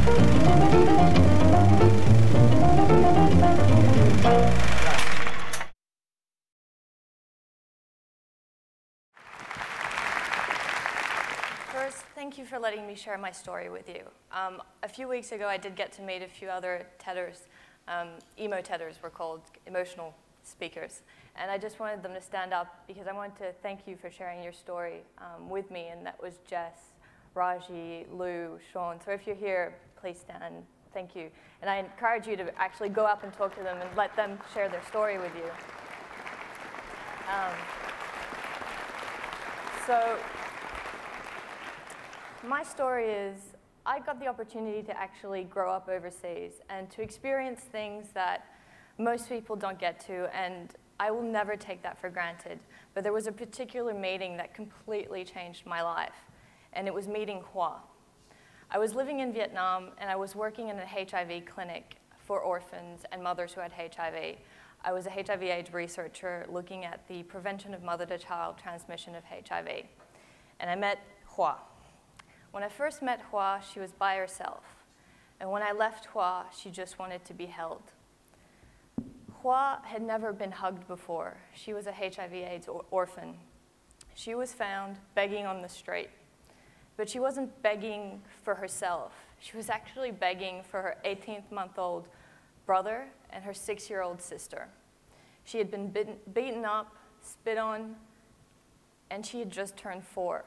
First, thank you for letting me share my story with you. A few weeks ago, I did get to meet a few other TEDers. Emo TEDers were called, emotional speakers. And I just wanted them to stand up because I wanted to thank you for sharing your story with me. And that was Jess, Raji, Lou, Sean. So if you're here, please stand. Thank you. And I encourage you to actually go up and talk to them and let them share their story with you. So my story is, I got the opportunity to actually grow up overseas and to experience things that most people don't get to, and I will never take that for granted. But there was a particular meeting that completely changed my life, and it was meeting Hua. I was living in Vietnam, and I was working in an HIV clinic for orphans and mothers who had HIV. I was a HIV/AIDS researcher looking at the prevention of mother-to-child transmission of HIV. And I met Hua. When I first met Hua, she was by herself. And when I left Hua, she just wanted to be held. Hua had never been hugged before. She was a HIV/AIDS orphan. She was found begging on the street. But she wasn't begging for herself. She was actually begging for her 18-month-old brother and her 6-year-old sister. She had been beaten up, spit on, and she had just turned 4.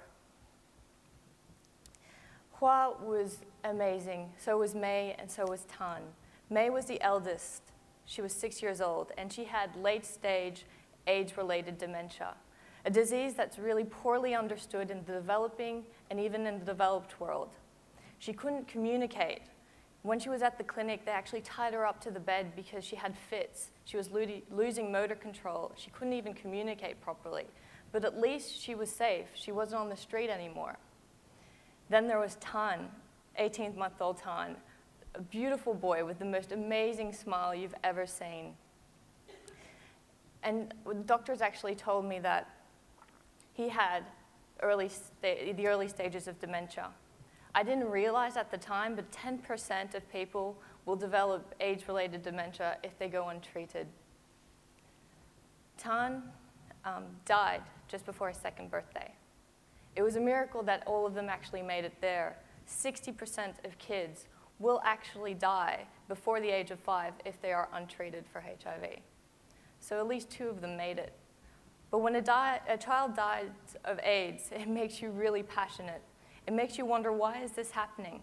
Hua was amazing. So was May, and so was Tan. May was the eldest. She was 6 years old, and she had late-stage AIDS-related dementia, a disease that's really poorly understood in the developing and even in the developed world. She couldn't communicate. When she was at the clinic, they actually tied her up to the bed because she had fits. She was losing motor control. She couldn't even communicate properly. But at least she was safe. She wasn't on the street anymore. Then there was Tan, 18-month-old Tan, a beautiful boy with the most amazing smile you've ever seen. And the doctors actually told me that he had the early stages of dementia. I didn't realize at the time, but 10% of people will develop AIDS-related dementia if they go untreated. Tan died just before his 2nd birthday. It was a miracle that all of them actually made it there. 60% of kids will actually die before the age of 5 if they are untreated for HIV. So at least 2 of them made it. But when a child dies of AIDS, it makes you really passionate. It makes you wonder, why is this happening?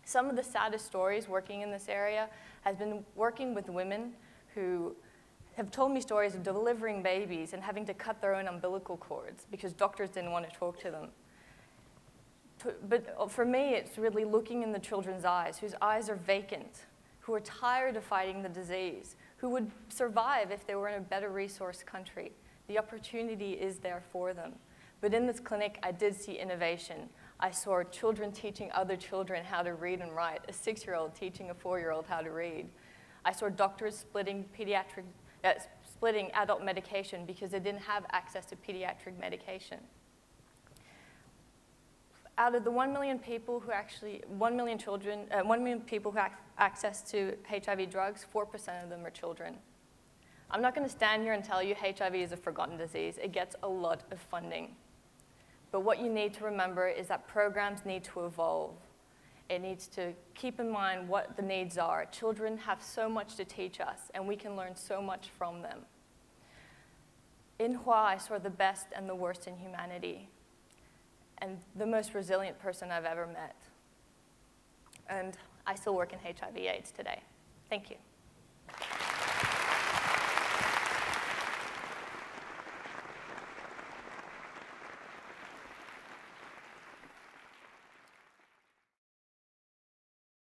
Some of the saddest stories working in this area has been working with women who have told me stories of delivering babies and having to cut their own umbilical cords because doctors didn't want to talk to them. But for me, it's really looking in the children's eyes, whose eyes are vacant, who are tired of fighting the disease, who would survive if they were in a better resource country. The opportunity is there for them. But in this clinic, I did see innovation. I saw children teaching other children how to read and write, a 6-year-old teaching a 4-year-old how to read. I saw doctors splitting adult medication because they didn't have access to pediatric medication. Out of the 1 million people who actually, 1 million people who have access to HIV drugs, 4% of them are children. I'm not going to stand here and tell you HIV is a forgotten disease. It gets a lot of funding. But what you need to remember is that programs need to evolve. It needs to keep in mind what the needs are. Children have so much to teach us, and we can learn so much from them. In Hua, I saw the best and the worst in humanity, and the most resilient person I've ever met. And I still work in HIV/AIDS today. Thank you.